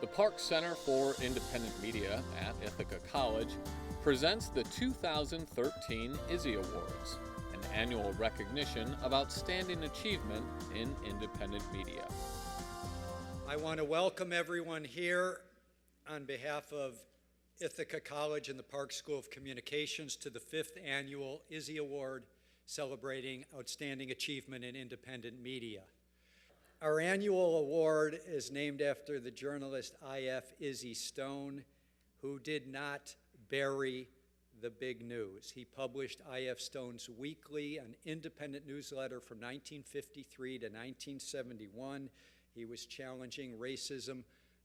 The Park Center for Independent Media at Ithaca College presents the 2013 Izzy Awards, an annual recognition of outstanding achievement in independent media. I want to welcome everyone here on behalf of Ithaca College and the Park School of Communications to the 5th Annual Izzy Award, celebrating outstanding achievement in independent media. Our annual award is named after the journalist I.F. Izzy Stone, who did not bury the big news. He published I.F. Stone's weekly, an independent newsletter from 1953 to 1971. He was challenging racism,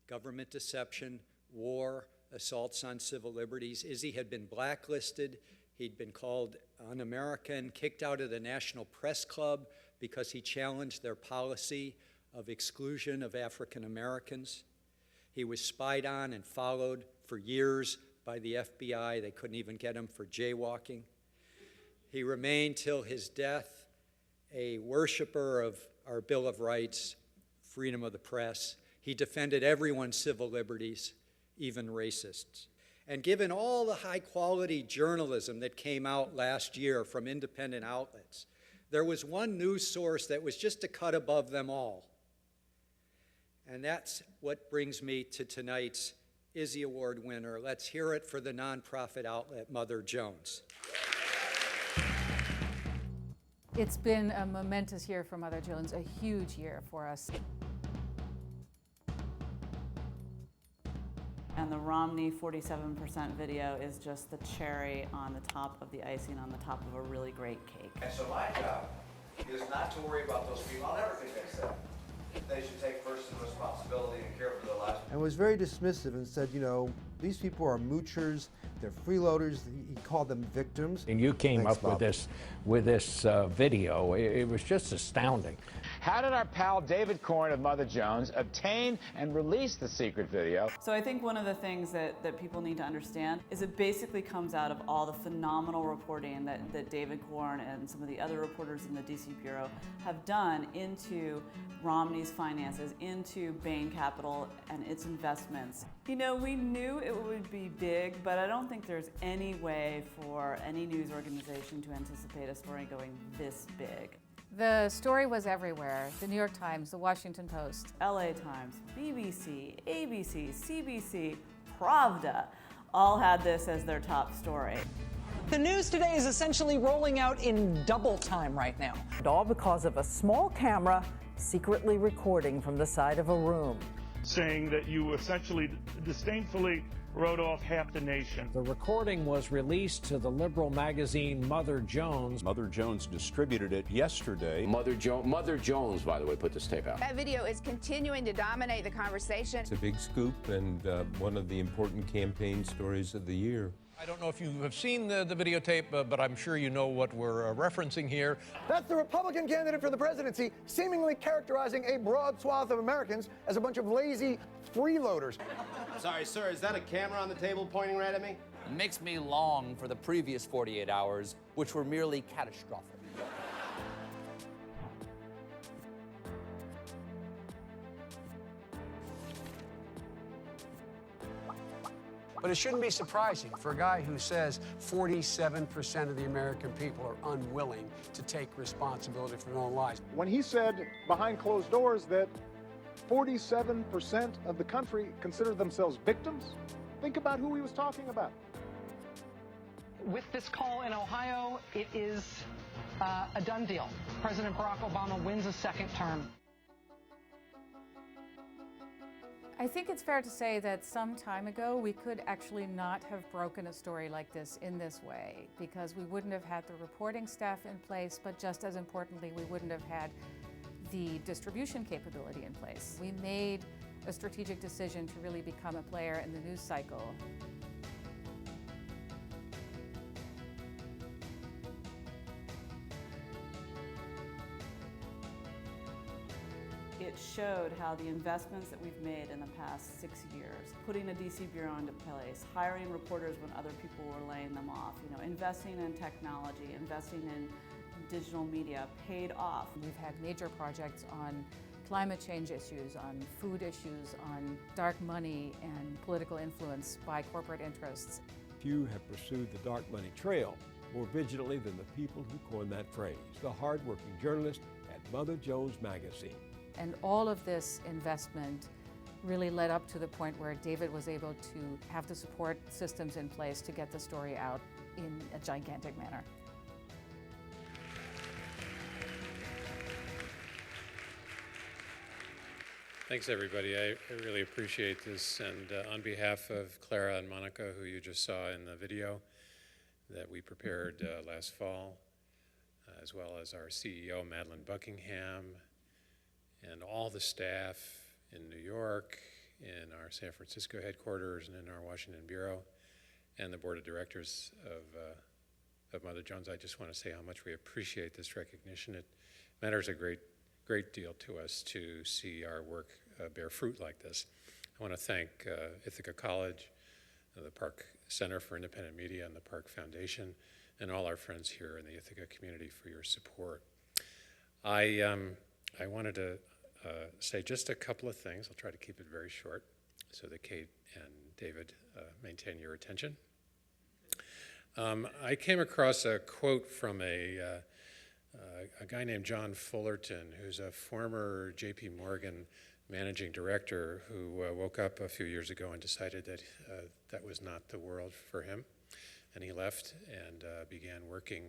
government deception, war, assaults on civil liberties. Izzy had been blacklisted. He'd been called un-American, kicked out of the National Press Club because he challenged their policy of exclusion of African Americans. He was spied on and followed for years by the FBI. They couldn't even get him for jaywalking. He remained till his death a worshiper of our Bill of Rights, freedom of the press. He defended everyone's civil liberties, even racists. And given all the high-quality journalism that came out last year from independent outlets, there was one news source that was just a cut above them all. And that's what brings me to tonight's Izzy Award winner. Let's hear it for the nonprofit outlet Mother Jones. It's been a momentous year for Mother Jones, a huge year for us. And the Romney 47% video is just the cherry on the top of the icing on the top of a really great cake. And so my job is not to worry about those people. I'll never think they said they should take personal responsibility and care for their lives. And was very dismissive and said, you know, these people are moochers, they're freeloaders. He called them victims. And you came up with this video. It was just astounding. How did our pal David Corn of Mother Jones obtain and release the secret video? So I think one of the things that people need to understand is it basically comes out of all the phenomenal reporting that David Corn and some of the other reporters in the DC Bureau have done into Romney's finances, into Bain Capital and its investments. You know, we knew it would be big, but I don't think there's any way for any news organization to anticipate a story going this big. The story was everywhere. The New York Times, the Washington Post, LA Times, BBC, ABC, CBC, Pravda, all had this as their top story. The news today is essentially rolling out in double time right now. And all because of a small camera secretly recording from the side of a room. Saying that you essentially disdainfully wrote off half the nation. The recording was released to the liberal magazine Mother Jones. Mother Jones distributed it yesterday. Mother Jones, by the way, put this tape out. That video is continuing to dominate the conversation. It's a big scoop and one of the important campaign stories of the year. I don't know if you have seen the videotape, but I'm sure you know what we're referencing here. That's the Republican candidate for the presidency seemingly characterizing a broad swath of Americans as a bunch of lazy freeloaders. Sorry, sir, is that a camera on the table pointing right at me? It makes me long for the previous 48 hours, which were merely catastrophic. But it shouldn't be surprising for a guy who says 47% of the American people are unwilling to take responsibility for their own lives. When he said behind closed doors that 47% of the country consider themselves victims, think about who he was talking about. With this call in Ohio, it is a done deal. President Barack Obama wins a second term. I think it's fair to say that some time ago we could actually not have broken a story like this in this way, because we wouldn't have had the reporting staff in place, but just as importantly, we wouldn't have had the distribution capability in place. We made a strategic decision to really become a player in the news cycle. It showed how the investments that we've made in the past 6 years, putting a DC Bureau into place, hiring reporters when other people were laying them off, investing in technology, investing in digital media paid off. We've had major projects on climate change issues, on food issues, on dark money and political influence by corporate interests. Few have pursued the dark money trail more vigilantly than the people who coined that phrase, the hard-working journalist at Mother Jones Magazine. And all of this investment really led up to the point where David was able to have the support systems in place to get the story out in a gigantic manner. Thanks, everybody. I really appreciate this. And on behalf of Clara and Monica, who you just saw in the video that we prepared last fall, as well as our CEO, Madeline Buckingham, and all the staff in New York, in our San Francisco headquarters, and in our Washington bureau, and the board of directors of Mother Jones, I just want to say how much we appreciate this recognition. It matters a great deal to us to see our work bear fruit like this. I want to thank Ithaca College, the Park Center for Independent Media, and the Park Foundation, and all our friends here in the Ithaca community for your support. I wanted to say just a couple of things. I'll try to keep it very short so that Kate and David maintain your attention. I came across a quote from a guy named John Fullerton, who's a former J.P. Morgan managing director who woke up a few years ago and decided that that was not the world for him. And he left and began working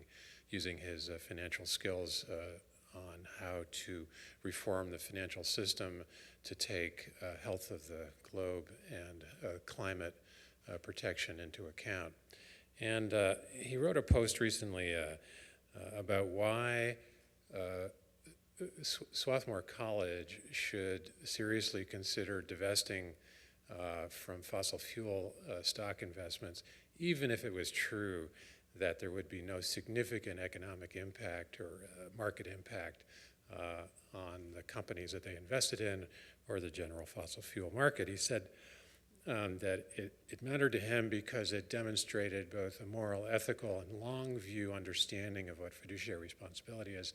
using his financial skills on how to reform the financial system to take health of the globe and climate protection into account. And he wrote a post recently about why Swarthmore College should seriously consider divesting from fossil fuel stock investments, even if it was true that there would be no significant economic impact or market impact on the companies that they invested in or the general fossil fuel market. He said that it mattered to him because it demonstrated both a moral, ethical, and long view understanding of what fiduciary responsibility is,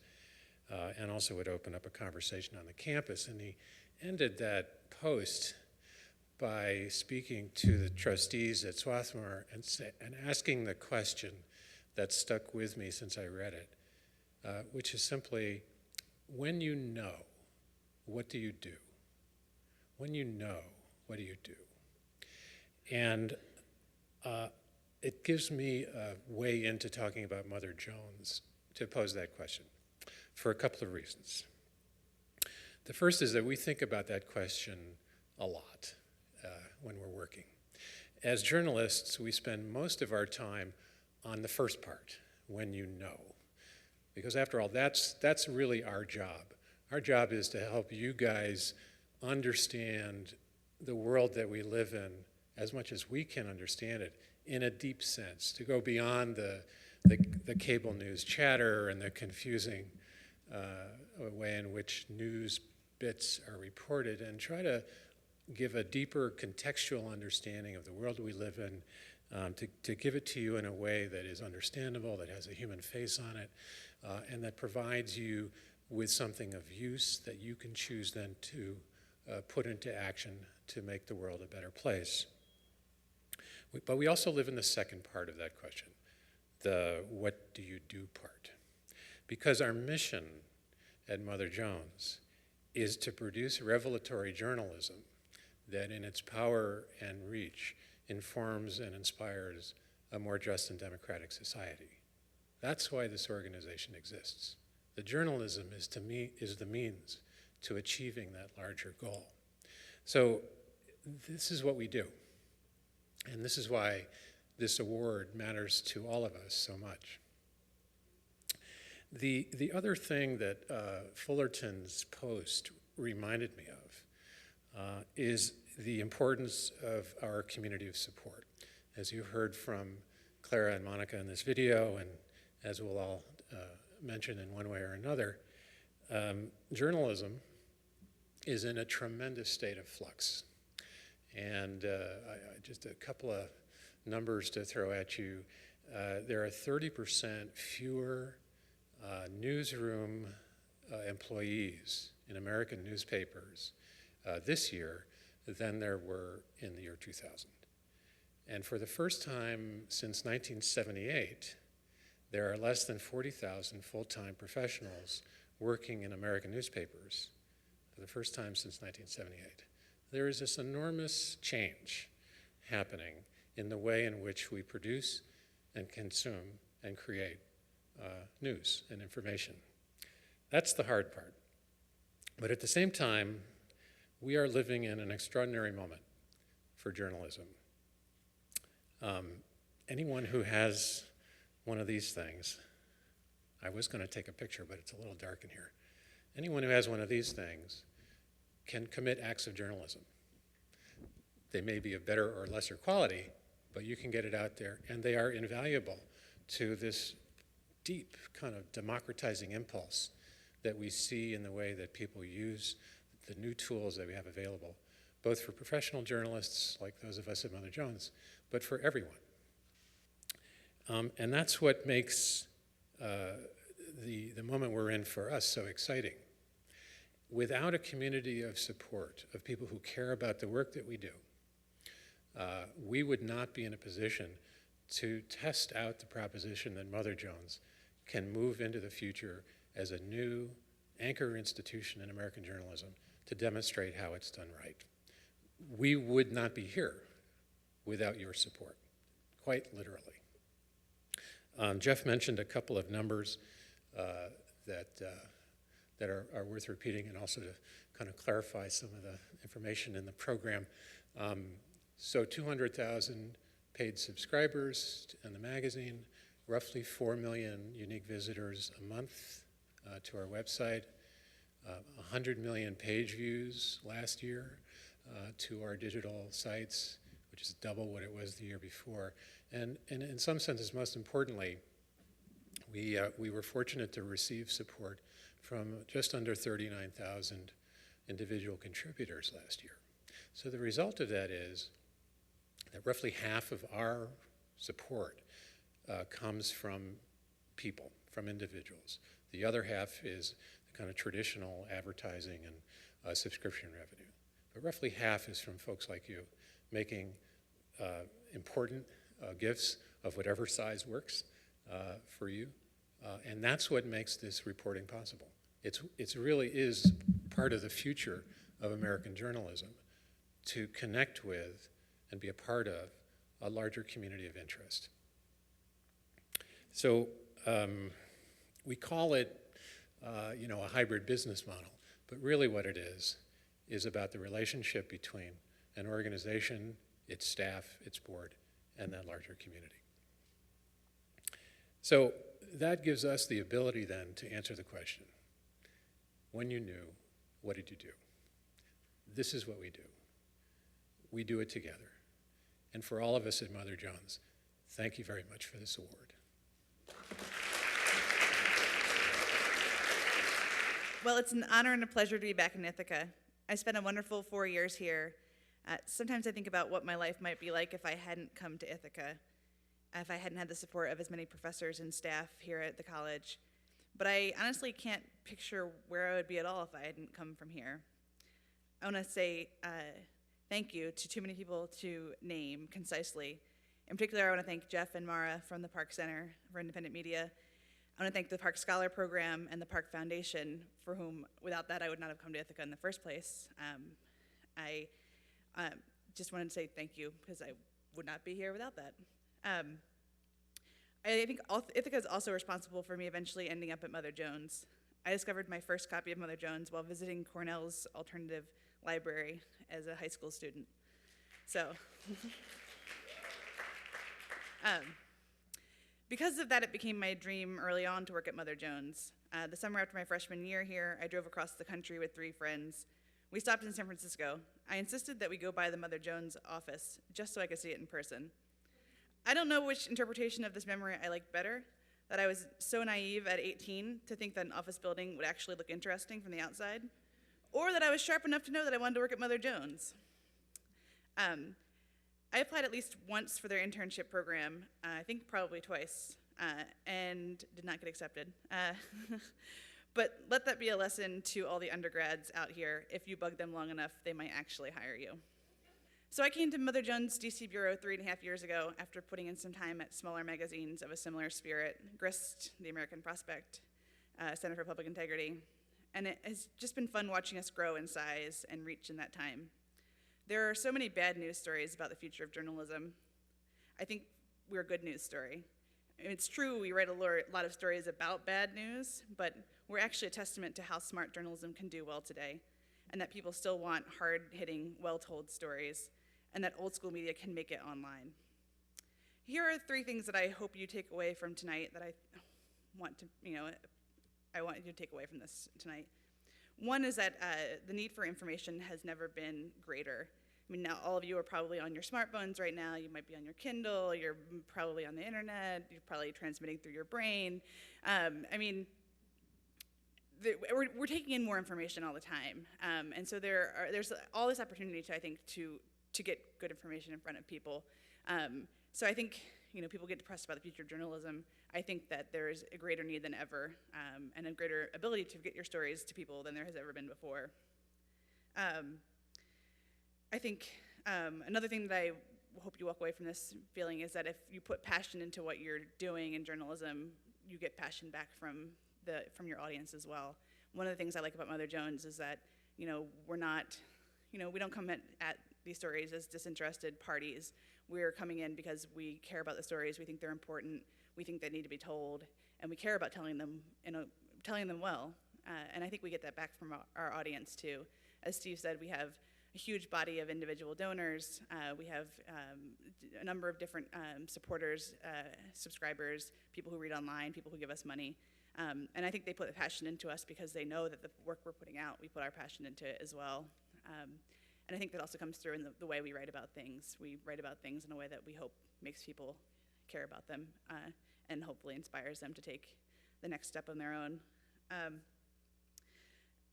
and also would open up a conversation on the campus. And he ended that post by speaking to the trustees at Swarthmore and asking the question that stuck with me since I read it, which is simply, when you know, what do you do? When you know, what do you do? And it gives me a way into talking about Mother Jones to pose that question for a couple of reasons. The first is that we think about that question a lot when we're working. As journalists, we spend most of our time on the first part, when you know. Because after all, that's really our job. Our job is to help you guys understand the world that we live in as much as we can understand it in a deep sense, to go beyond the cable news chatter and the confusing way in which news bits are reported, and try to give a deeper contextual understanding of the world we live in, to give it to you in a way that is understandable, that has a human face on it, and that provides you with something of use that you can choose then to put into action to make the world a better place. But we also live in the second part of that question, the what do you do part. Because our mission at Mother Jones is to produce revelatory journalism that in its power and reach informs and inspires a more just and democratic society. That's why this organization exists. The journalism is the means to achieving that larger goal. So this is what we do. And this is why this award matters to all of us so much. The other thing that Fullerton's post reminded me of is the importance of our community of support. As you heard from Clara and Monica in this video, and as we'll all mention in one way or another, journalism is in a tremendous state of flux. And just a couple of numbers to throw at you. There are 30% fewer newsroom employees in American newspapers this year than there were in the year 2000. And for the first time since 1978, there are less than 40,000 full-time professionals working in American newspapers for the first time since 1978. There is this enormous change happening in the way in which we produce and consume and create news and information. That's the hard part. But at the same time, we are living in an extraordinary moment for journalism. Anyone who has one of these things, I was going to take a picture, but it's a little dark in here. Anyone who has one of these things can commit acts of journalism. They may be of better or lesser quality, but you can get it out there, and they are invaluable to this deep kind of democratizing impulse that we see in the way that people use the new tools that we have available, both for professional journalists like those of us at Mother Jones, but for everyone. And that's what makes the moment we're in for us so exciting. Without a community of support, of people who care about the work that we do, we would not be in a position to test out the proposition that Mother Jones can move into the future as a new anchor institution in American journalism to demonstrate how it's done right. We would not be here without your support, quite literally. Jeff mentioned a couple of numbers that are worth repeating, and also to kind of clarify some of the information in the program. So 200,000 paid subscribers in the magazine, roughly 4 million unique visitors a month to our website, 100 million page views last year to our digital sites, which is double what it was the year before. And in some senses, most importantly, we were fortunate to receive support from just under 39,000 individual contributors last year. So the result of that is that roughly half of our support comes from people, from individuals. The other half is the kind of traditional advertising and subscription revenue. But roughly half is from folks like you making important gifts of whatever size works for you. And that's what makes this reporting possible. It really is part of the future of American journalism to connect with and be a part of a larger community of interest. So we call it a hybrid business model, but really what it is about the relationship between an organization, its staff, its board, and that larger community. So that gives us the ability then to answer the question, when you knew, what did you do? This is what we do. We do it together. And for all of us at Mother Jones, thank you very much for this award. Well, it's an honor and a pleasure to be back in Ithaca. I spent a wonderful 4 years here. Sometimes I think about what my life might be like if I hadn't come to Ithaca, if I hadn't had the support of as many professors and staff here at the college. But I honestly can't picture where I would be at all if I hadn't come from here. I want to say thank you to too many people to name concisely. In particular, I want to thank Jeff and Mara from the Park Center for Independent Media. I want to thank the Park Scholar Program and the Park Foundation, for whom, without that, I would not have come to Ithaca in the first place. I just wanted to say thank you, because I would not be here without that. I think Ithaca is also responsible for me eventually ending up at Mother Jones. I discovered my first copy of Mother Jones while visiting Cornell's alternative library as a high school student. So, because of that, it became my dream early on to work at Mother Jones. The summer after my freshman year here, I drove across the country with 3 friends. We stopped in San Francisco. I insisted that we go by the Mother Jones office just so I could see it in person. I don't know which interpretation of this memory I liked better, that I was so naive at 18 to think that an office building would actually look interesting from the outside, or that I was sharp enough to know that I wanted to work at Mother Jones. I applied at least once for their internship program, I think probably twice, and did not get accepted. But let that be a lesson to all the undergrads out here. If you bug them long enough, they might actually hire you. So I came to Mother Jones' DC Bureau 3.5 years ago after putting in some time at smaller magazines of a similar spirit, Grist, The American Prospect, Center for Public Integrity. And it has just been fun watching us grow in size and reach in that time. There are so many bad news stories about the future of journalism. I think we're a good news story. It's true we write a lot of stories about bad news, but we're actually a testament to how smart journalism can do well today, and that people still want hard-hitting, well-told stories, and that old school media can make it online. Here are 3 things that I hope you take away from tonight that I want you to take away from this tonight. One is that the need for information has never been greater. I mean, now all of you are probably on your smartphones right now. You might be on your Kindle. You're probably on the internet. You're probably transmitting through your brain. We're taking in more information all the time, and so there's all this opportunity to, I think, to get good information in front of people. So I think people get depressed about the future of journalism. I think that there is a greater need than ever, and a greater ability to get your stories to people than there has ever been before. I think another thing that I hope you walk away from this feeling is that if you put passion into what you're doing in journalism, you get passion back from your audience as well. One of the things I like about Mother Jones is that we're not, we don't come at these stories as disinterested parties. We're coming in because we care about the stories. We think they're important. We think they need to be told, and we care about telling them well. And I think we get that back from our audience too. As Steve said, we have a huge body of individual donors. We have a number of different supporters, subscribers, people who read online, people who give us money. And I think they put the passion into us because they know that the work we're putting out, we put our passion into it as well. And I think that also comes through in the way we write about things. We write about things in a way that we hope makes people care about them and hopefully inspires them to take the next step on their own.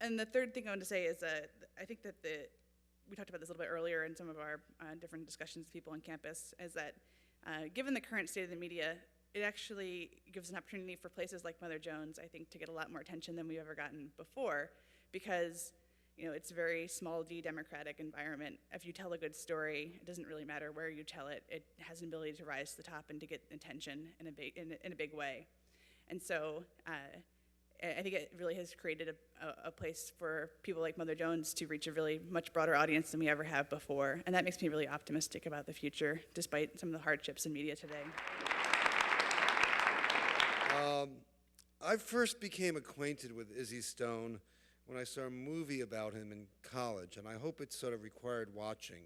And the third thing I want to say is I think that we talked about this a little bit earlier in some of our different discussions with people on campus, is that given the current state of the media, it actually gives an opportunity for places like Mother Jones, I think, to get a lot more attention than we've ever gotten before, because it's a very small d democratic environment. If you tell a good story, it doesn't really matter where you tell it. It has an ability to rise to the top and to get attention in a big way. And so I think it really has created a place for people like Mother Jones to reach a really much broader audience than we ever have before. And that makes me really optimistic about the future, despite some of the hardships in media today. I first became acquainted with Izzy Stone when I saw a movie about him in college, and I hope it's sort of required watching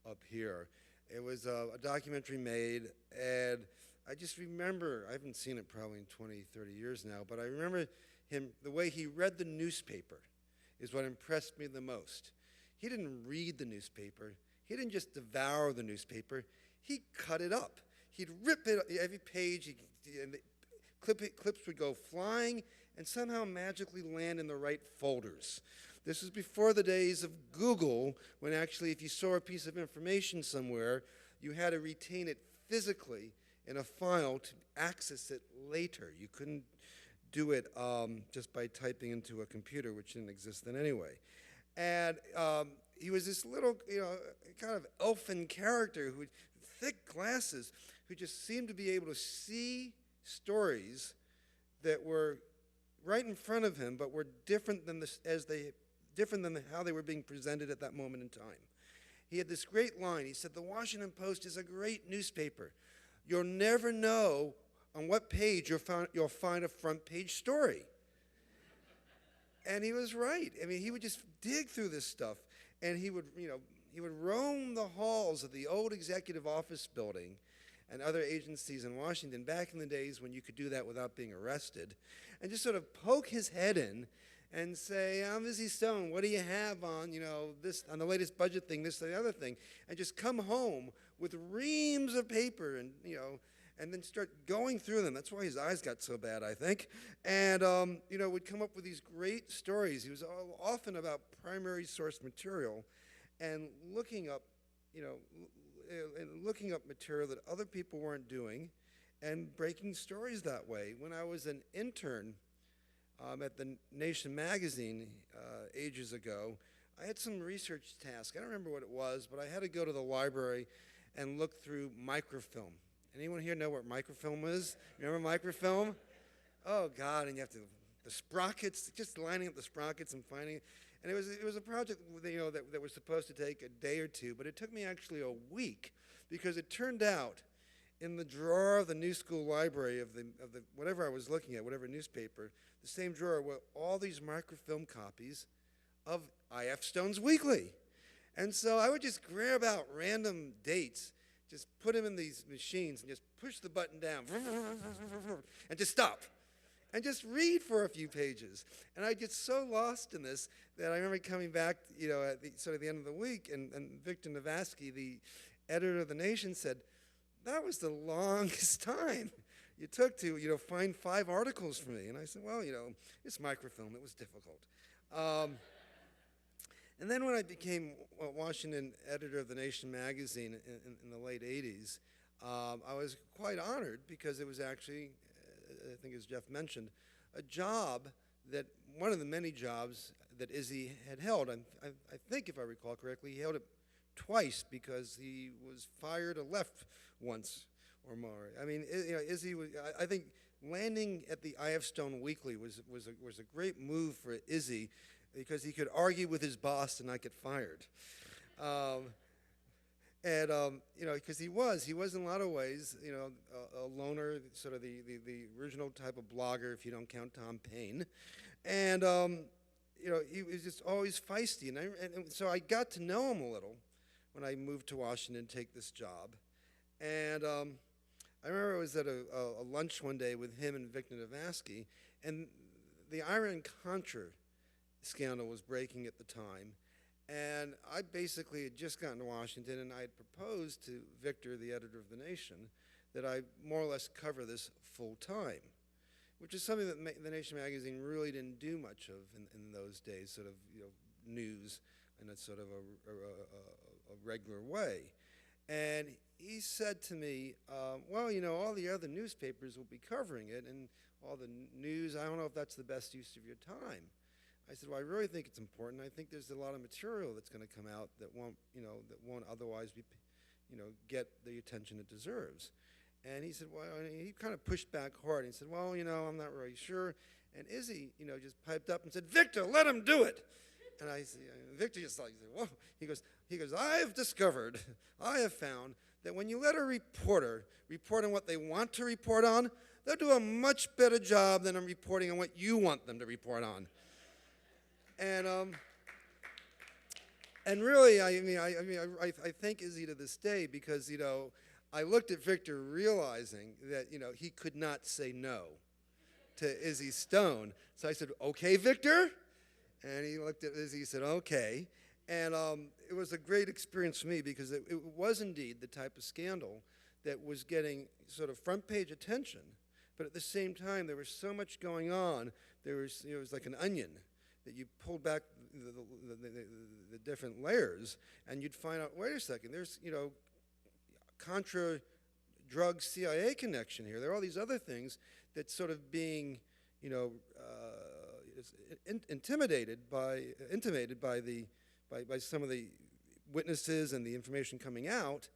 up here. It was a documentary made, and I just remember, I haven't seen it probably in 20, 30 years now, but I remember him, the way he read the newspaper is what impressed me the most. He didn't read the newspaper. He didn't just devour the newspaper. He cut it up. He'd rip it, every page, and the clips would go flying and somehow magically land in the right folders. This was before the days of Google, when actually if you saw a piece of information somewhere, you had to retain it physically in a file to access it later. You couldn't do it just by typing into a computer, which didn't exist then anyway. And he was this little, kind of elfin character who had thick glasses, who just seemed to be able to see stories that were right in front of him, but were different than how they were being presented at that moment in time. He had this great line. He said, "The Washington Post is a great newspaper. You'll never know on what page you'll find a front page story." And he was right. I mean, he would just dig through this stuff, and he would roam the halls of the old executive office building and other agencies in Washington back in the days when you could do that without being arrested, and just sort of poke his head in and say, "I'm Izzy Stone, what do you have on, this, on the latest budget thing, this, the other thing," and just come home with reams of paper and then start going through them. That's why his eyes got so bad, I think. And, would come up with these great stories. He was often about primary source material and looking up, material that other people weren't doing and breaking stories that way. When I was an intern at the Nation magazine ages ago, I had some research task. I don't remember what it was, but I had to go to the library and look through microfilm. Anyone here know what microfilm is? Remember microfilm? Oh God, and you have to, the sprockets, just lining up the sprockets and finding it. And it was a project, you know, that was supposed to take a day or two, but it took me actually a week, because it turned out in the drawer of the New School Library of the whatever I was looking at, whatever newspaper, the same drawer were all these microfilm copies of I.F. Stone's Weekly. And so I would just grab out random dates, just put them in these machines and just push the button down and just stop and just read for a few pages. And I get so lost in this that I remember coming back, you know, at the, sort of the end of the week, and Victor Navasky, the editor of The Nation, said, "That was the longest time you took to, you know, find 5 articles for me." And I said, "Well, you know, it's microfilm. It was difficult." And then when I became Washington editor of The Nation magazine in the late 80s, I was quite honored, because it was actually, I think as Jeff mentioned, a job that, one of the many jobs that Izzy had held. I think, if I recall correctly, he held it twice, because he was fired or left once or more. I mean, you know, Izzy was, I think landing at the I.F. Stone Weekly was a great move for Izzy, because he could argue with his boss and not get fired. You know, because he was in a lot of ways, you know, a loner, sort of the original type of blogger, if you don't count Tom Paine. And, you know, he was just always feisty. And so I got to know him a little when I moved to Washington to take this job. And I remember I was at a lunch one day with him and Victor Navasky, and the Iran-Contra scandal was breaking at the time. And I basically had just gotten to Washington, and I had proposed to Victor, the editor of The Nation, that I more or less cover this full time, which is something that The Nation magazine really didn't do much of in those days, sort of, you know, news in a sort of a regular way. And he said to me, well, you know, all the other newspapers will be covering it, and all the news, I don't know if that's the best use of your time. I said, well, I really think it's important. I think there's a lot of material that's going to come out that won't, you know, that won't otherwise be, you know, get the attention it deserves. And he said, well, and he kind of pushed back hard. He said, well, you know, I'm not really sure. And Izzy, you know, just piped up and said, Victor, let him do it. And I said, Victor just like, whoa. He goes, I have found that when you let a reporter report on what they want to report on, they'll do a much better job than reporting on what you want them to report on. And really, I thank Izzy to this day, because, you know, I looked at Victor realizing that, you know, he could not say no to Izzy Stone. So I said, okay, Victor? And he looked at Izzy and said, okay. And it was a great experience for me, because it was indeed the type of scandal that was getting sort of front page attention, but at the same time, there was so much going on. It was like an onion that you pulled back the different layers, and you'd find out, wait a second, there's, you know, Contra drug CIA connection here. There are all these other things that sort of being, you know, intimated by some of the witnesses and the information coming out,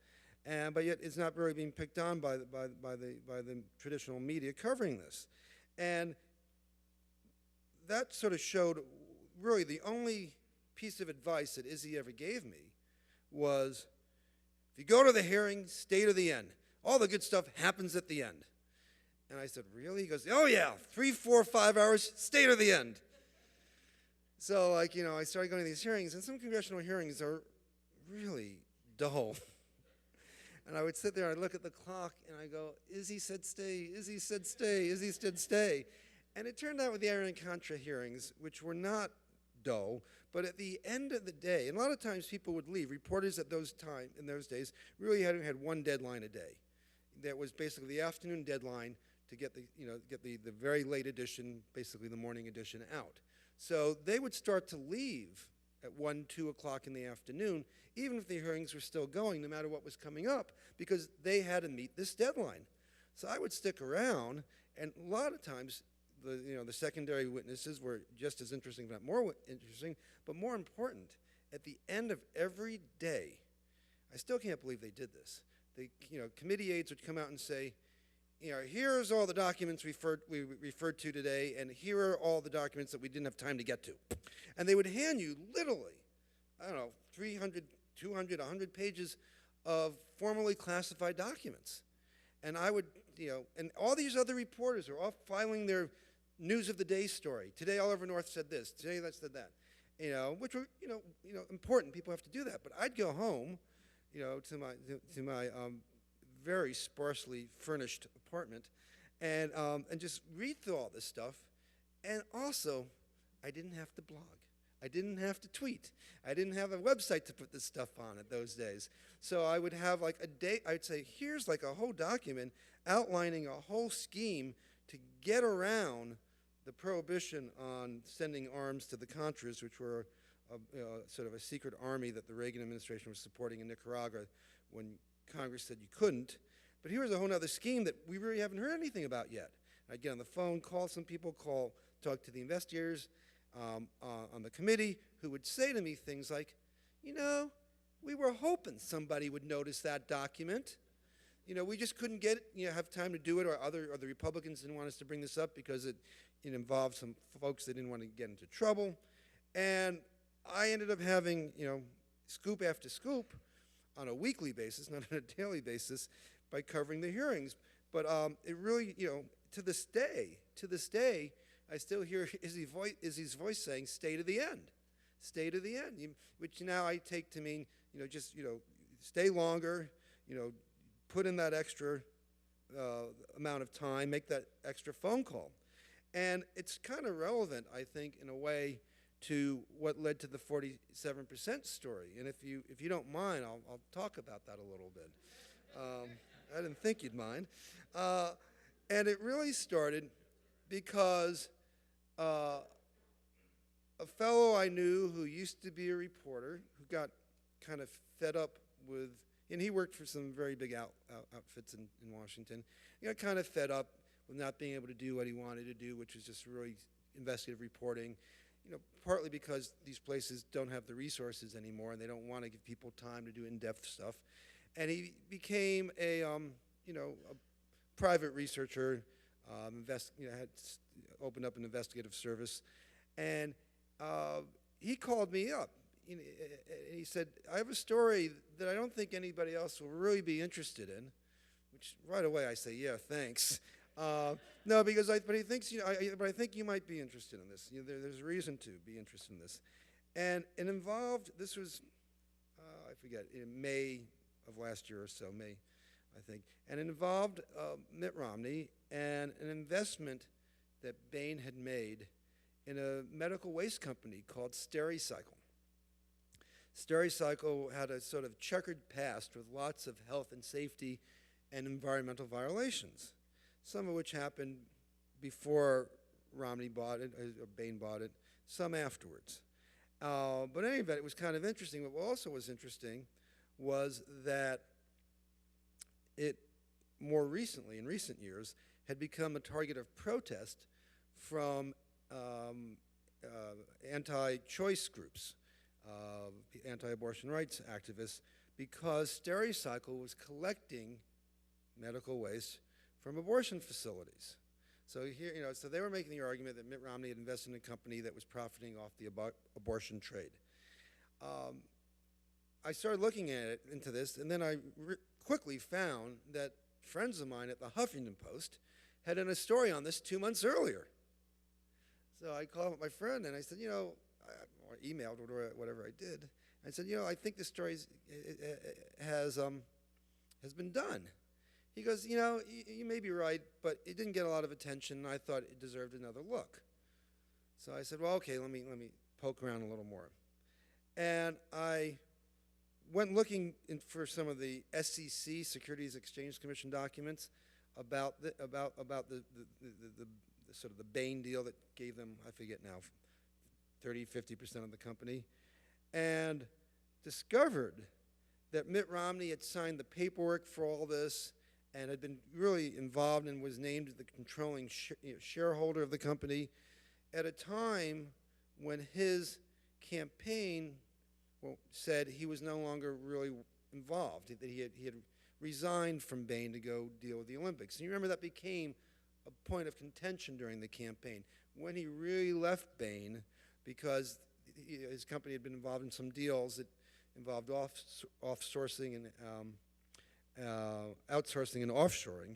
but yet it's not really being picked on by the traditional media covering this. And that sort of showed, really the only piece of advice that Izzy ever gave me was, if you go to the hearing, stay to the end. All the good stuff happens at the end. And I said, really? He goes, oh yeah, 3, 4, 5 hours, stay to the end. So, like, you know, I started going to these hearings, and some congressional hearings are really dull. And I would sit there, I'd look at the clock, and I go, Izzy said stay, Izzy said stay, Izzy said stay. And it turned out with the Iran-Contra hearings, which were not dull, but at the end of the day, and a lot of times people would leave. Reporters at in those days really had one deadline a day. That was basically the afternoon deadline to get the very late edition, basically the morning edition, out. So they would start to leave at 1, 2 o'clock in the afternoon, even if the hearings were still going, no matter what was coming up, because they had to meet this deadline. So I would stick around, and a lot of times the secondary witnesses were just as interesting, if not more interesting, but more important, at the end of every day, I still can't believe they did this. Committee aides would come out and say, here's all the documents we referred to today, and here are all the documents that we didn't have time to get to. And they would hand you literally, 300, 200, 100 pages of formally classified documents. And I would, and all these other reporters are all filing their news of the day story. Today, Oliver North said this. Today, that said that. Which were, important. People have to do that. But I'd go home, to my very sparsely furnished apartment, and just read through all this stuff. And also, I didn't have to blog. I didn't have to tweet. I didn't have a website to put this stuff on it those days. So I would have like a day, I'd say, here's like a whole document outlining a whole scheme to get around the prohibition on sending arms to the Contras, which were sort of a secret army that the Reagan administration was supporting in Nicaragua when Congress said you couldn't. But here's a whole other scheme that we really haven't heard anything about yet. I'd get on the phone, call some people, talk to the investigators on the committee, who would say to me things like, we were hoping somebody would notice that document. We just couldn't have time to do it, or the Republicans didn't want us to bring this up because it involved some folks that didn't want to get into trouble. And I ended up having, scoop after scoop on a weekly basis, not on a daily basis, by covering the hearings. But it really, to this day, I still hear Izzy's voice saying, stay to the end. Stay to the end, which now I take to mean, stay longer, put in that extra amount of time, make that extra phone call. And it's kind of relevant, I think, in a way, to what led to the 47% story. And if you don't mind, I'll talk about that a little bit. I didn't think you'd mind. And it really started because a fellow I knew who used to be a reporter, who got kind of fed up with, and he worked for some very big outfits in Washington. He got kind of fed up with not being able to do what he wanted to do, which was just really investigative reporting, partly because these places don't have the resources anymore, and they don't want to give people time to do in-depth stuff. And he became a private researcher, had opened up an investigative service, and he called me up. And he said, I have a story that I don't think anybody else will really be interested in, which right away I say, yeah, thanks. No, because but he thinks, but I think you might be interested in this. There's a reason to be interested in this. And it involved, this was, I forget, in May of last year or so, May, I think. And it involved Mitt Romney and an investment that Bain had made in a medical waste company called Stericycle. Stericycle had a sort of checkered past with lots of health and safety and environmental violations, some of which happened before Romney bought it, or Bain bought it, some afterwards. But in any event, it was kind of interesting. What also was interesting was that it more recently, in recent years, had become a target of protest from anti-choice groups, anti-abortion rights activists, because Stericycle was collecting medical waste from abortion facilities. So here, so they were making the argument that Mitt Romney had invested in a company that was profiting off the abortion trade. I started looking into this, and then I quickly found that friends of mine at the Huffington Post had done a story on this 2 months earlier. So I called up my friend, and I said, or emailed, or whatever I did. I said, I think this story has been done. He goes, you may be right, but it didn't get a lot of attention, and I thought it deserved another look. So I said, well, okay, let me poke around a little more. And I went looking for some of the SEC, Securities Exchange Commission documents, about the sort of the Bain deal that gave them, I forget now, 30, 50% of the company, and discovered that Mitt Romney had signed the paperwork for all this, and had been really involved and was named the controlling shareholder of the company at a time when his campaign said he was no longer really involved, that he had resigned from Bain to go deal with the Olympics. And you remember that became a point of contention during the campaign, when he really left Bain because his company had been involved in some deals that involved outsourcing and offshoring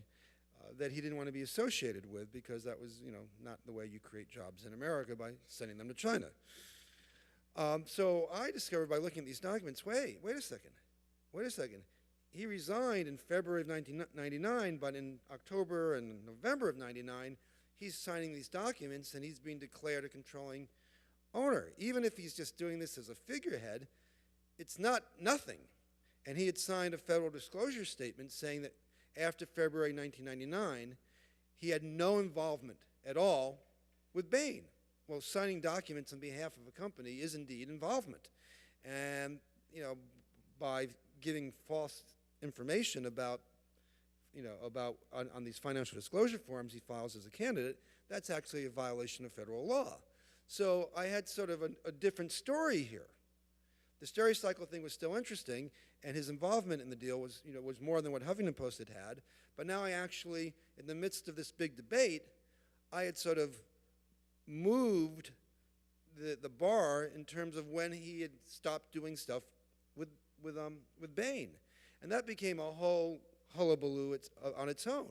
that he didn't want to be associated with, because that was, not the way you create jobs in America, by sending them to China. So I discovered by looking at these documents, wait a second. He resigned in February of 1999, but in October and November of 99, he's signing these documents and he's being declared a controlling owner. Even if he's just doing this as a figurehead, it's not nothing. And he had signed a federal disclosure statement saying that after February 1999, he had no involvement at all with Bain. Well, signing documents on behalf of a company is indeed involvement. And, by giving false information about, on these financial disclosure forms he files as a candidate, that's actually a violation of federal law. So I had sort of a different story here. The Stericycle thing was still interesting, and his involvement in the deal was, was more than what Huffington Post had had. But now I actually, in the midst of this big debate, I had sort of moved the bar in terms of when he had stopped doing stuff with Bain. And that became a whole hullabaloo on its own.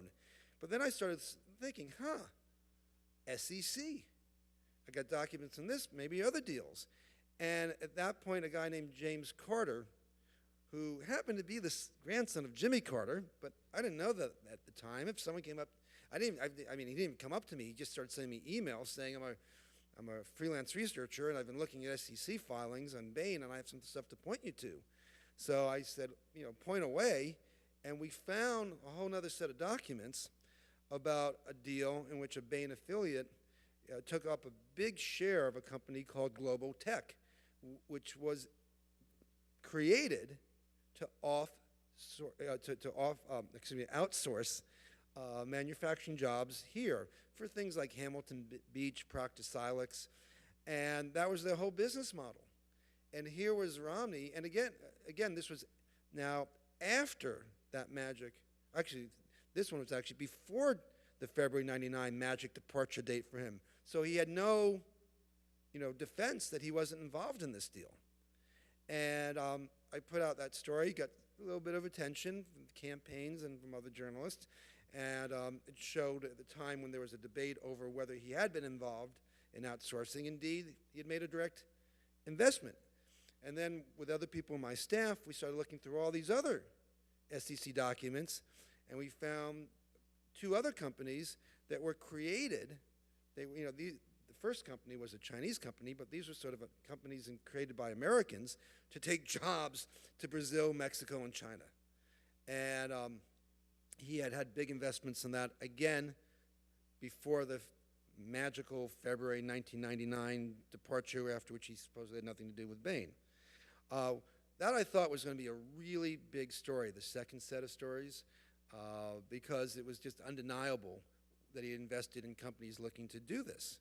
But then I started thinking, SEC. I got documents on this, maybe other deals. And at that point, a guy named James Carter, who happened to be the grandson of Jimmy Carter, but I didn't know that at the time. If someone came up, he didn't even come up to me. He just started sending me emails saying, I'm a freelance researcher, and I've been looking at SEC filings on Bain, and I have some stuff to point you to. So I said, point away, and we found a whole other set of documents about a deal in which a Bain affiliate took up a big share of a company called Global Tech, which was created to outsource manufacturing jobs here for things like Hamilton Beach, Proctor Silex, and that was their whole business model. And here was Romney, and again, this was now after that magic. Actually, this one was actually before the February '99 magic departure date for him. So he had no, defense that he wasn't involved in this deal. And I put out that story, got a little bit of attention from the campaigns and from other journalists, and it showed at the time when there was a debate over whether he had been involved in outsourcing. Indeed, he had made a direct investment. And then with other people on my staff, we started looking through all these other SEC documents, and we found two other companies that were created. The first company was a Chinese company, but these were sort of companies created by Americans to take jobs to Brazil, Mexico, and China. And he had big investments in that, again, before the magical February 1999 departure, after which he supposedly had nothing to do with Bain. That I thought was going to be a really big story, the second set of stories, because it was just undeniable that he invested in companies looking to do this.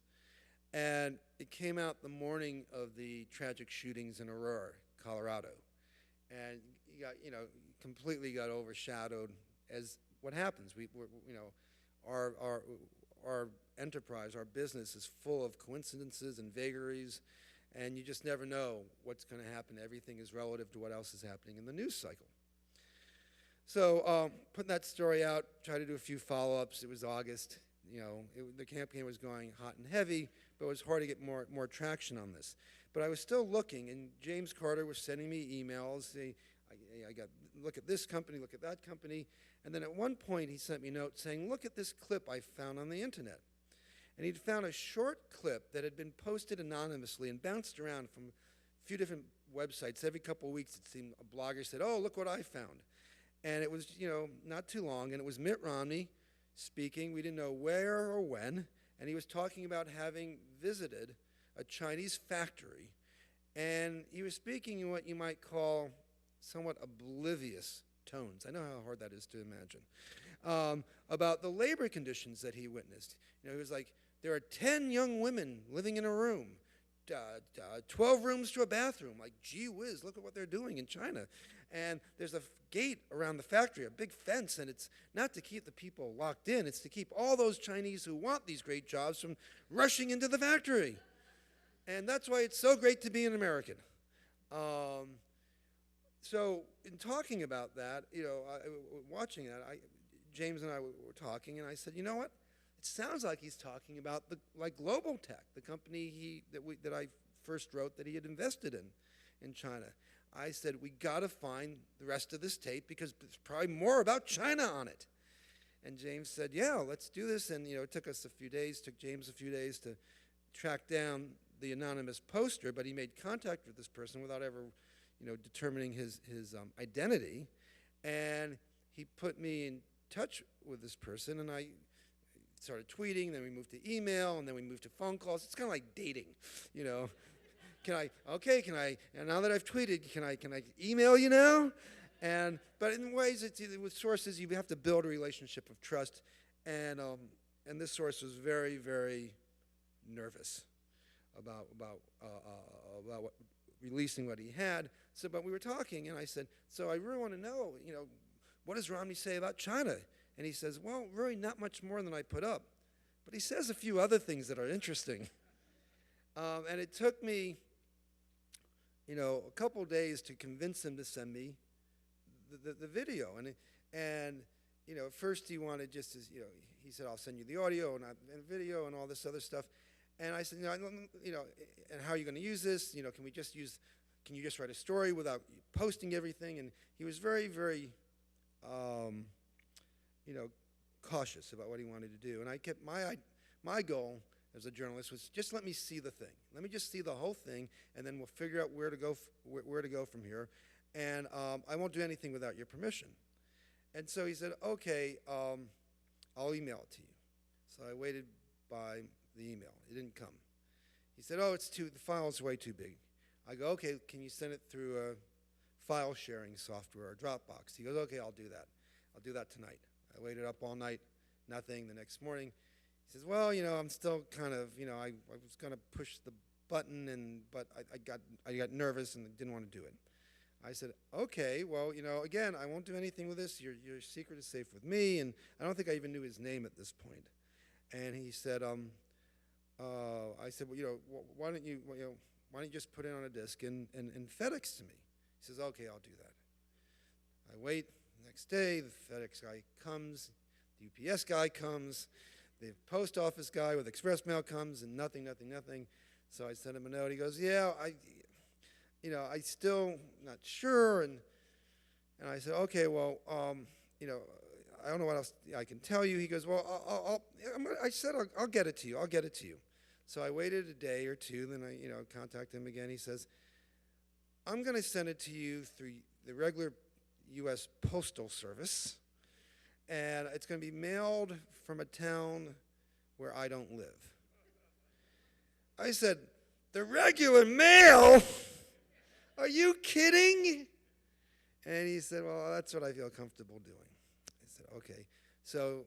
And it came out the morning of the tragic shootings in Aurora, Colorado. And he got, completely got overshadowed as what happens. Our enterprise, our business is full of coincidences and vagaries, and you just never know what's going to happen. Everything is relative to what else is happening in the news cycle. So putting that story out, tried to do a few follow-ups. It was August. The campaign was going hot and heavy, but it was hard to get more traction on this. But I was still looking, and James Carter was sending me emails saying, look at this company, look at that company. And then at one point he sent me a note saying, look at this clip I found on the internet. And he'd found a short clip that had been posted anonymously and bounced around from a few different websites. Every couple of weeks it seemed a blogger said, oh, look what I found. And it was, not too long, and it was Mitt Romney speaking. We didn't know where or when, and he was talking about having visited a Chinese factory, and he was speaking in what you might call somewhat oblivious tones. I know how hard that is to imagine. About the labor conditions that he witnessed. He was like, there are 10 young women living in a room, 12 rooms to a bathroom. Like, gee whiz, look at what they're doing in China. And there's a gate around the factory, a big fence, and it's not to keep the people locked in, it's to keep all those Chinese who want these great jobs from rushing into the factory. And that's why it's so great to be an American. So in talking about that, watching that, James and I were talking, and I said, you know what? It sounds like he's talking about Global Tech, the company that I first wrote that he had invested in China. I said, we got to find the rest of this tape because there's probably more about China on it. And James said, yeah, let's do this. And it took James a few days to track down the anonymous poster, but he made contact with this person without ever determining his identity. And he put me in touch with this person, and I started tweeting, then we moved to email, and then we moved to phone calls. It's kind of like dating, and now that I've tweeted, can I email you now? But in ways, with sources, you have to build a relationship of trust, and this source was very, very nervous about releasing what he had. But we were talking, and I said, so I really want to know, what does Romney say about China? And he says, well, really not much more than I put up. But he says a few other things that are interesting. And it took me, a couple days to convince him to send me the video. And first he wanted just as, he said, I'll send you the audio and video and all this other stuff. And I said, and how are you going to use this? Can you just write a story without posting everything? And he was very, very, cautious about what he wanted to do. And I kept my goal as a journalist was just let me see the thing. Let me just see the whole thing, and then we'll figure out where to go from here. And I won't do anything without your permission. And so he said, okay, I'll email it to you. So I waited by the email. It didn't come. He said, oh, the file's way too big. I go, okay, can you send it through a file sharing software or Dropbox? He goes, okay, I'll do that. I'll do that tonight. I waited up all night, nothing. The next morning, he says, well, I'm still kind of, I was going to push the button, but I got nervous and didn't want to do it. I said, okay, well, again, I won't do anything with this. Your secret is safe with me. And I don't think I even knew his name at this point. And he said, I said, well, why don't you just put it on a disc and FedEx to me? He says, okay, I'll do that. I wait. The next day, the FedEx guy comes, the UPS guy comes, the post office guy with express mail comes, and nothing. So I sent him a note. He goes, yeah, I still not sure. And I said, okay, well, I don't know what else I can tell you. He goes, well, I'll get it to you. I'll get it to you. So I waited a day or two. Then I, contacted him again. He says, I'm going to send it to you through the regular U.S. Postal Service, and it's going to be mailed from a town where I don't live. I said, the regular mail? Are you kidding? And he said, well, that's what I feel comfortable doing. I said, okay. So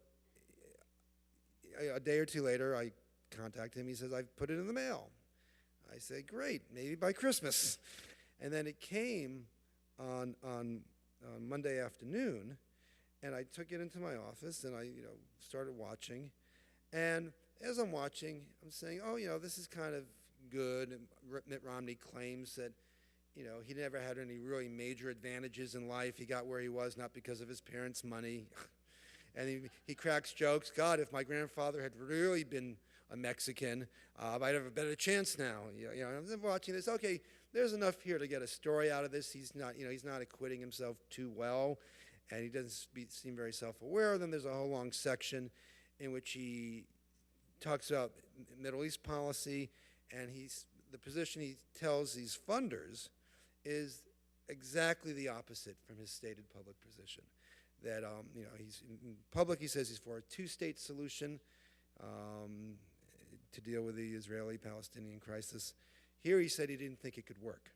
a day or two later, I contacted him. He says, I've put it in the mail. I said, great, maybe by Christmas. And then it came on Monday afternoon, and I took it into my office, and I started watching. And as I'm watching, I'm saying, oh, this is kind of good. And Mitt Romney claims that, he never had any really major advantages in life. He got where he was not because of his parents' money. And he cracks jokes. God, if my grandfather had really been a Mexican, I'd have a better chance now. I'm watching this. Okay, there's enough here to get a story out of this. He's not acquitting himself too well, and he doesn't seem very self-aware. Then there's a whole long section in which he talks about Middle East policy, and the position he tells these funders is exactly the opposite from his stated public position. That he's in public, he says he's for a two-state solution to deal with the Israeli-Palestinian crisis. Here he said he didn't think it could work.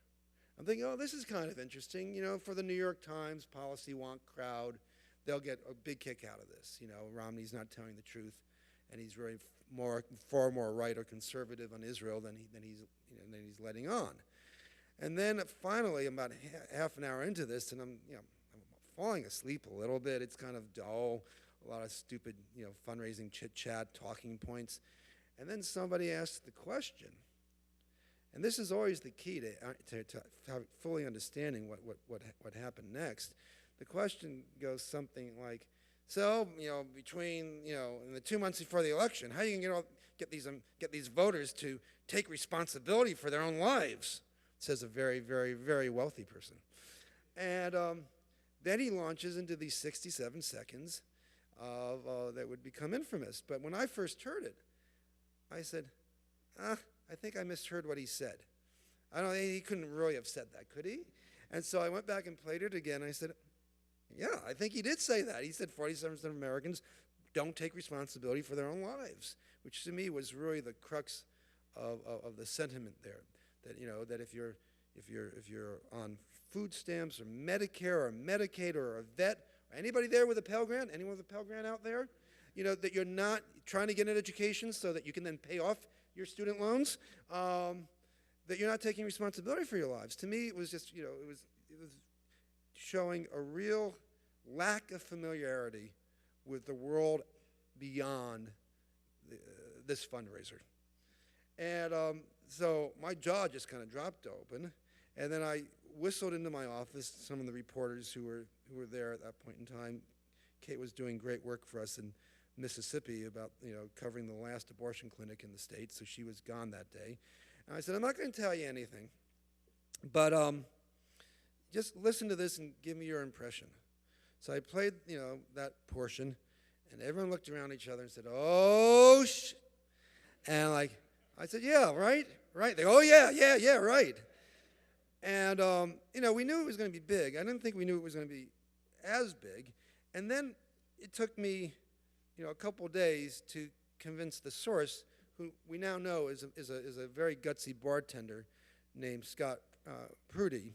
I'm thinking, oh, this is kind of interesting. You know, for the New York Times policy wonk crowd, they'll get a big kick out of this. You know, Romney's not telling the truth, and he's really far more right or conservative on Israel than he's letting on. And then finally, about half an hour into this, and I'm falling asleep a little bit. It's kind of dull, a lot of stupid, fundraising chit chat, talking points, and then somebody asked the question. And this is always the key to fully understanding what happened next. The question goes something like, so, between, in the 2 months before the election, how are you going to get these voters to take responsibility for their own lives? Says a very, very, very wealthy person. And then he launches into these 67 seconds that would become infamous. But when I first heard it, I said, I think I misheard what he said. I don't think he couldn't really have said that, could he? And so I went back and played it again. I said, yeah, I think he did say that. He said 47% of Americans don't take responsibility for their own lives, which to me was really the crux of the sentiment there. That that if you're on food stamps or Medicare or Medicaid or a vet, or anybody there with a Pell Grant, anyone with a Pell Grant out there, that you're not trying to get an education so that you can then pay off your student loans, that you're not taking responsibility for your lives. To me, it was just, it was showing a real lack of familiarity with the world beyond this fundraiser. And so my jaw just kind of dropped open, and then I whistled into my office some of the reporters who were there at that point in time. Kate was doing great work for us in Mississippi about covering the last abortion clinic in the state, so she was gone that day. And I said, I'm not going to tell you anything, but just listen to this and give me your impression. So I played that portion, and everyone looked around each other and said, oh, and I said, yeah, right. They go, oh, yeah, right. And, we knew it was going to be big. I didn't think we knew it was going to be as big. And then it took me, a couple days to convince the source, who we now know is a very gutsy bartender named Scott Prudy,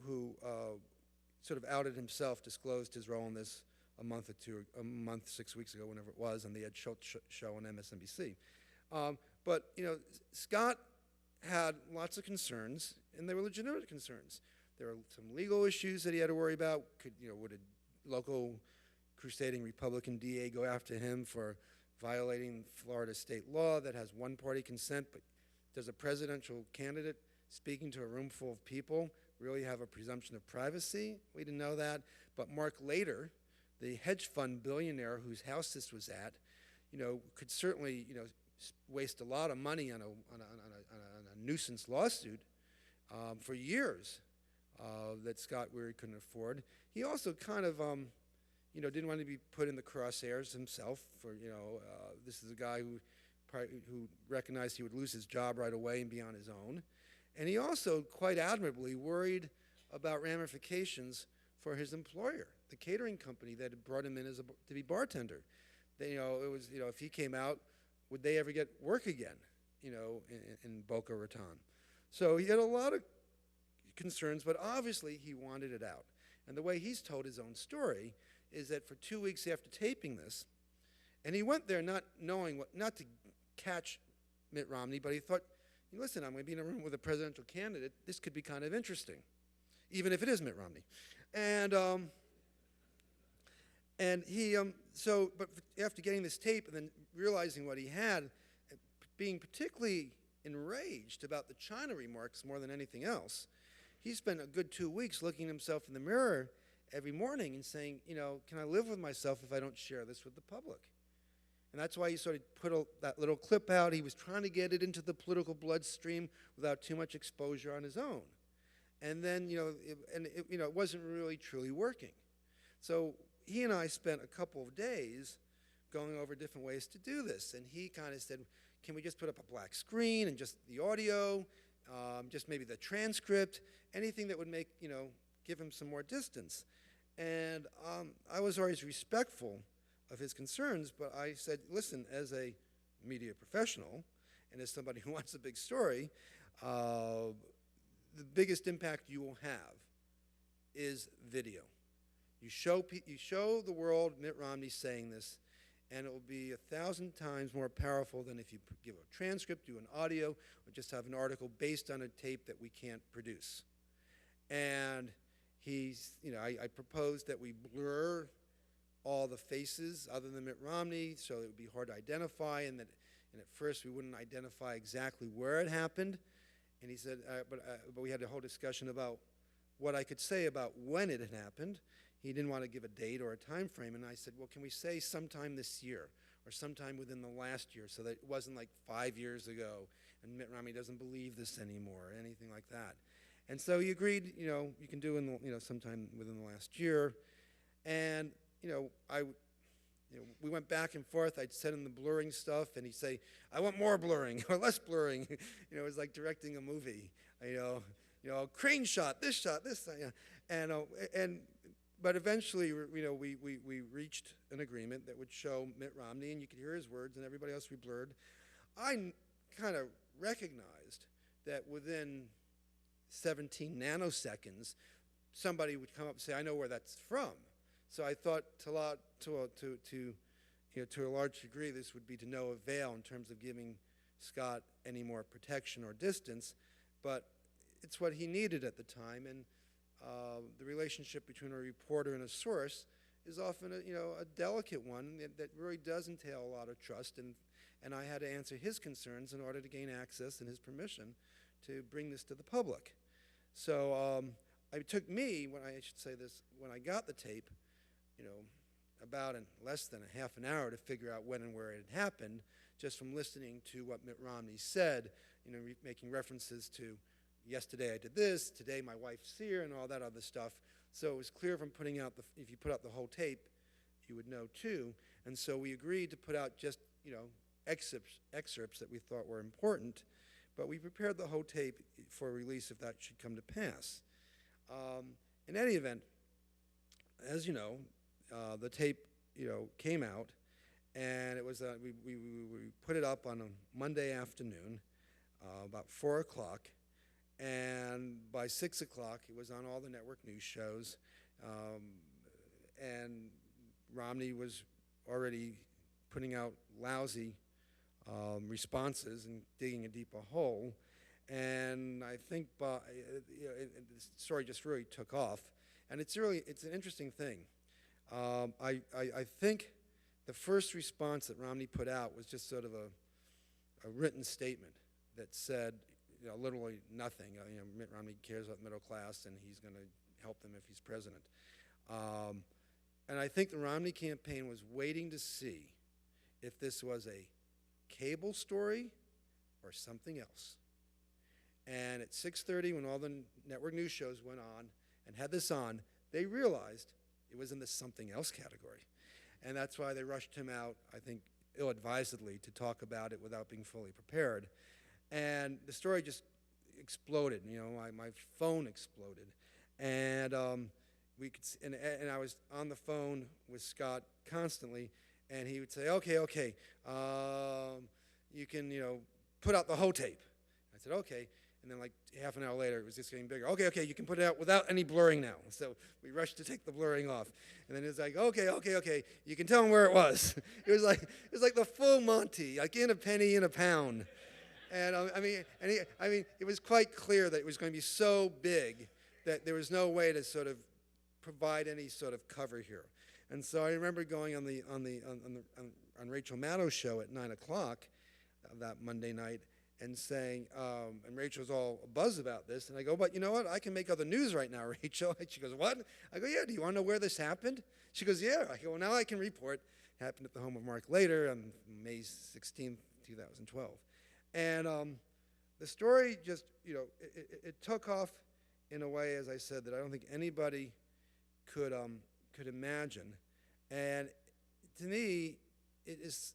who sort of outed himself, disclosed his role in this a month, 6 weeks ago, whenever it was, on the Ed Schultz show on MSNBC. But Scott had lots of concerns, and they were legitimate concerns. There were some legal issues that he had to worry about. Would a local crusading Republican DA go after him for violating Florida state law that has one-party consent? But does a presidential candidate speaking to a room full of people really have a presumption of privacy? We didn't know that. But Mark Lader, the hedge fund billionaire whose house this was at, could certainly, waste a lot of money on a nuisance lawsuit for years that Scott Weary couldn't afford. He also kind of, didn't want to be put in the crosshairs himself. This is a guy who recognized he would lose his job right away and be on his own. And he also, quite admirably, worried about ramifications for his employer, the catering company that had brought him in to be bartender. It was, if he came out, would they ever get work again, in Boca Raton? So he had a lot of concerns, but obviously he wanted it out. And the way he's told his own story is that for 2 weeks after taping this, and he went there not knowing not to catch Mitt Romney, but he thought, listen, I'm going to be in a room with a presidential candidate. This could be kind of interesting, even if it is Mitt Romney. And he, but after getting this tape and then realizing what he had, being particularly enraged about the China remarks more than anything else, he spent a good 2 weeks looking at himself in the mirror every morning and saying, can I live with myself if I don't share this with the public? And that's why he sort of put that little clip out. He was trying to get it into the political bloodstream without too much exposure on his own. And then, it wasn't really truly working. So he and I spent a couple of days going over different ways to do this. And he kind of said, can we just put up a black screen and just the audio, just maybe the transcript, anything that would make, give him some more distance. And I was always respectful of his concerns, but I said, listen, as a media professional and as somebody who wants a big story, the biggest impact you will have is video. You show the world Mitt Romney saying this, and it will be 1,000 times more powerful than if you give a transcript, do an audio, or just have an article based on a tape that we can't produce. And I proposed that we blur all the faces other than Mitt Romney, so it would be hard to identify, and at first we wouldn't identify exactly where it happened. And he said, but we had a whole discussion about what I could say about when it had happened. He didn't want to give a date or a time frame, and I said, well, can we say sometime this year or sometime within the last year, so that it wasn't like 5 years ago and Mitt Romney doesn't believe this anymore or anything like that. And so he agreed, you can do in the, sometime within the last year. And we went back and forth. I'd send him the blurring stuff, and he'd say, I want more blurring or less blurring. It was like directing a movie. Crane shot, this, but eventually, we reached an agreement that would show Mitt Romney, and you could hear his words, and everybody else we blurred. I kind of recognized that within 17 nanoseconds, somebody would come up and say, I know where that's from. So I thought to a large degree, this would be to no avail in terms of giving Scott any more protection or distance, but it's what he needed at the time, and the relationship between a reporter and a source is often a delicate one that really does entail a lot of trust, and I had to answer his concerns in order to gain access and his permission to bring this to the public. So it took me, when I got the tape, about in less than a half an hour to figure out when and where it had happened, just from listening to what Mitt Romney said, making references to, yesterday I did this, today my wife's here, and all that other stuff. So it was clear from putting out if you put out the whole tape, you would know too. And so we agreed to put out just, excerpts that we thought were important, but we prepared the whole tape for release if that should come to pass. In any event, as you know, the tape, came out, and it was we put it up on a Monday afternoon, about 4 o'clock, and by 6 o'clock it was on all the network news shows, and Romney was already putting out lousy responses and digging a deeper hole, and I think the story just really took off, and it's an interesting thing. I think the first response that Romney put out was just sort of a written statement that said, literally nothing. Mitt Romney cares about the middle class, and he's going to help them if he's president. And I think the Romney campaign was waiting to see if this was a cable story or something else. And at 6:30, when all the network news shows went on and had this on, they realized it was in the something else category. And that's why they rushed him out, I think, ill-advisedly, to talk about it without being fully prepared. And the story just exploded. My phone exploded. And and I was on the phone with Scott constantly, and he would say, okay, you can, put out the whole tape. I said, okay. And then like half an hour later, it was just getting bigger. Okay, you can put it out without any blurring now. So we rushed to take the blurring off. And then it was like, okay, you can tell him where it was. It was like the full Monty, like in a penny, in a pound. And it was quite clear that it was going to be so big that there was no way to sort of provide any sort of cover here. And so I remember going on Rachel Maddow's show at 9 o'clock that Monday night, and saying, and Rachel's all buzz about this, and I go, but you know what, I can make other news right now, Rachel. She goes, what? I go, yeah, do you want to know where this happened? She goes, yeah. I go, well, now I can report. It happened at the home of Mark Later on May 16th, 2012. And the story just, it took off in a way, as I said, that I don't think anybody could imagine. And to me, it's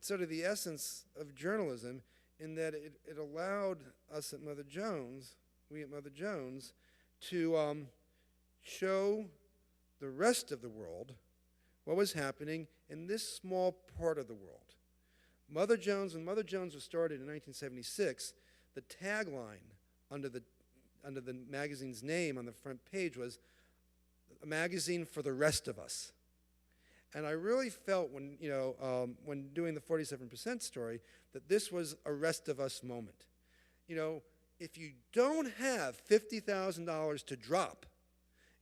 sort of the essence of journalism, in that it allowed us at Mother Jones, to show the rest of the world what was happening in this small part of the world. When Mother Jones was started in 1976, the tagline under the the magazine's name on the front page was a magazine for the rest of us. And I really felt when, when doing the 47% story that this was a rest of us moment. If you don't have $50,000 to drop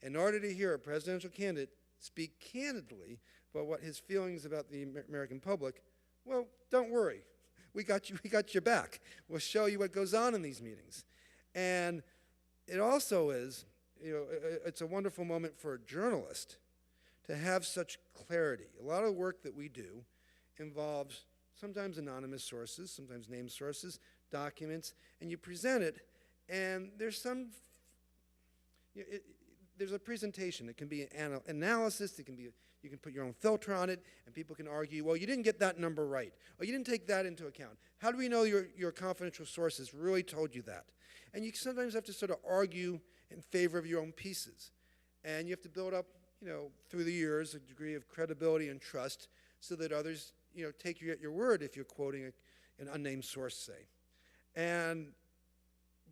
in order to hear a presidential candidate speak candidly about what his feelings about the American public, well, don't worry. We got your back. We'll show you what goes on in these meetings. And it also is, it's a wonderful moment for a journalist to have such clarity. A lot of work that we do involves sometimes anonymous sources, sometimes named sources, documents, and you present it, and there's there's a presentation. It can be an analysis. It can be, you can put your own filter on it, and people can argue, well, you didn't get that number right, or you didn't take that into account. How do we know your confidential sources really told you that? And you sometimes have to sort of argue in favor of your own pieces. And you have to build up, through the years, a degree of credibility and trust so that others, take you at your word if you're quoting an unnamed source, say.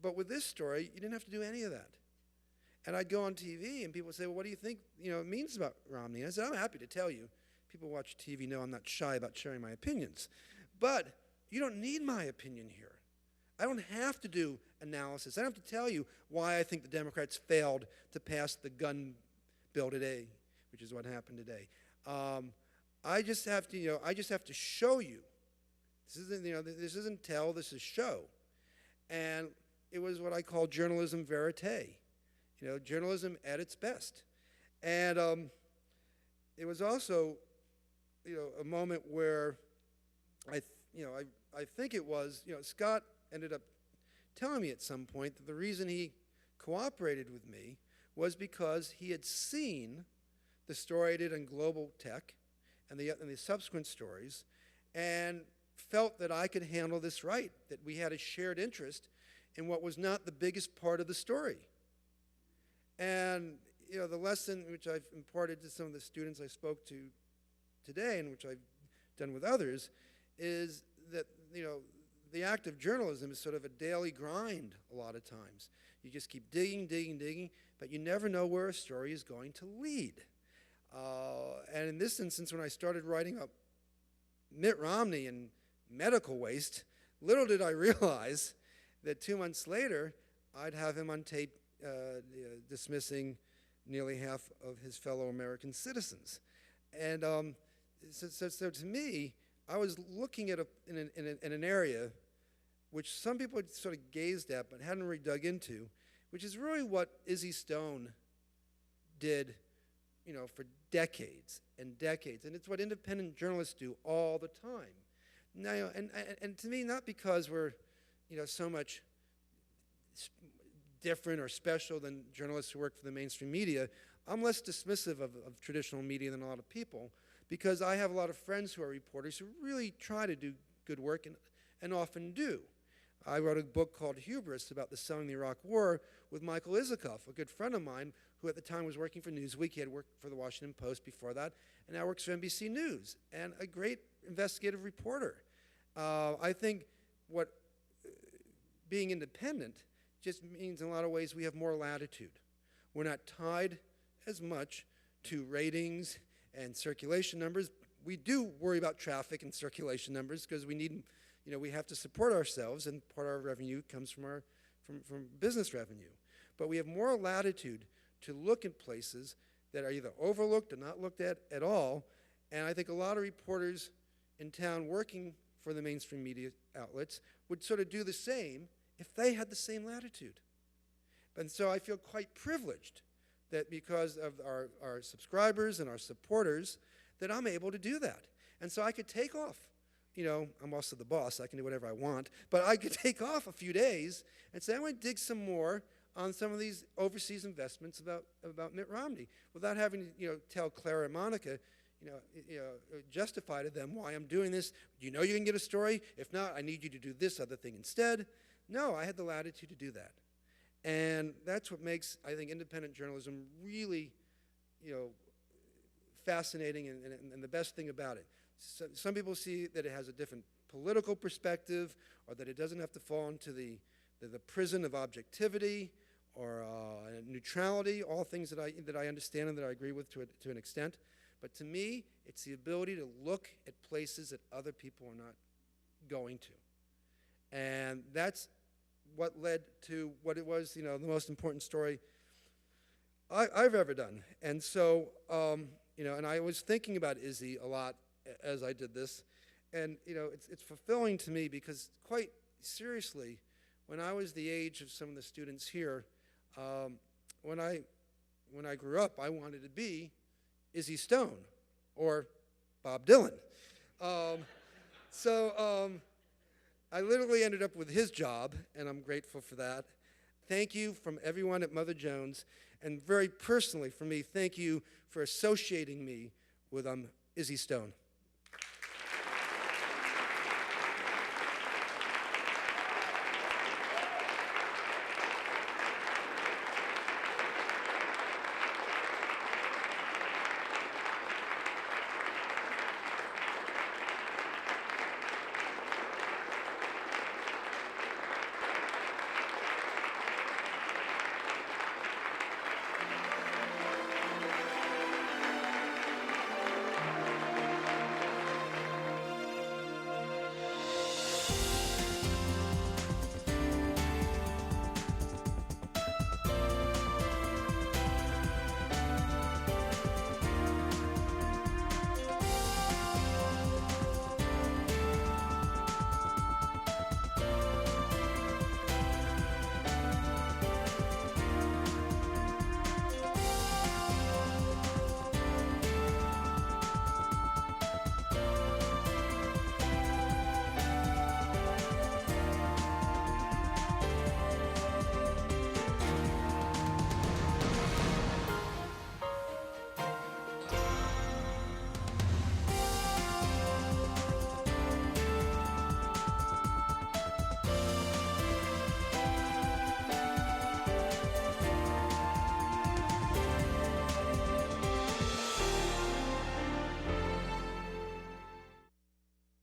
But with this story, you didn't have to do any of that. And I'd go on TV and people would say, well, what do you think, it means about Romney? And I said, I'm happy to tell you. People who watch TV know I'm not shy about sharing my opinions. But you don't need my opinion here. I don't have to do analysis. I don't have to tell you why I think the Democrats failed to pass the gun bill today, which is what happened today. I just have to show you. This isn't tell, this is show. And it was what I call journalism verite, journalism at its best. And it was also, a moment where I think it was, Scott ended up telling me at some point that the reason he cooperated with me was because he had seen the story I did on global tech and the subsequent stories and felt that I could handle this right, that we had a shared interest in what was not the biggest part of the story. And, the lesson which I've imparted to some of the students I spoke to today and which I've done with others is that, the act of journalism is sort of a daily grind a lot of times. You just keep digging, but you never know where a story is going to lead. And in this instance, when I started writing up Mitt Romney and medical waste, little did I realize that 2 months later, I'd have him on tape dismissing nearly half of his fellow American citizens. And so to me, I was looking at in an area which some people had sort of gazed at but hadn't really dug into, which is really what Izzy Stone did, for decades and decades. And it's what independent journalists do all the time. Now, and to me, not because we're, so much different or special than journalists who work for the mainstream media. I'm less dismissive of traditional media than a lot of people because I have a lot of friends who are reporters who really try to do good work and often do. I wrote a book called Hubris about the selling the Iraq War with Michael Isikoff, a good friend of mine who at the time was working for Newsweek. He had worked for the Washington Post before that and now works for NBC News, and a great investigative reporter. I think what being independent just means in a lot of ways we have more latitude. We're not tied as much to ratings and circulation numbers. We do worry about traffic and circulation numbers because we need, we have to support ourselves, and part of our revenue comes from from business revenue. But we have more latitude to look at places that are either overlooked or not looked at all. And I think a lot of reporters in town working for the mainstream media outlets would sort of do the same if they had the same latitude. And so I feel quite privileged that because of our subscribers and our supporters, that I'm able to do that. And so I could take off. I'm also the boss. I can do whatever I want. But I could take off a few days and say, I want to dig some more on some of these overseas investments about Mitt Romney without having to, tell Clara and Monica, justify to them why I'm doing this. You can get a story? If not, I need you to do this other thing instead. No, I had the latitude to do that. And that's what makes, I think, independent journalism really, fascinating and the best thing about it. So, some people see that it has a different political perspective, or that it doesn't have to fall into the prison of objectivity, neutrality, all things that I understand and that I agree with to an extent. But to me, it's the ability to look at places that other people are not going to. And that's what led to what it was, the most important story I've ever done. And so, and I was thinking about Izzy a lot as I did this. And, it's fulfilling to me because, quite seriously, when I was the age of some of the students here, when I grew up, I wanted to be Izzy Stone or Bob Dylan. I literally ended up with his job, and I'm grateful for that. Thank you from everyone at Mother Jones, and very personally for me, thank you for associating me with Izzy Stone.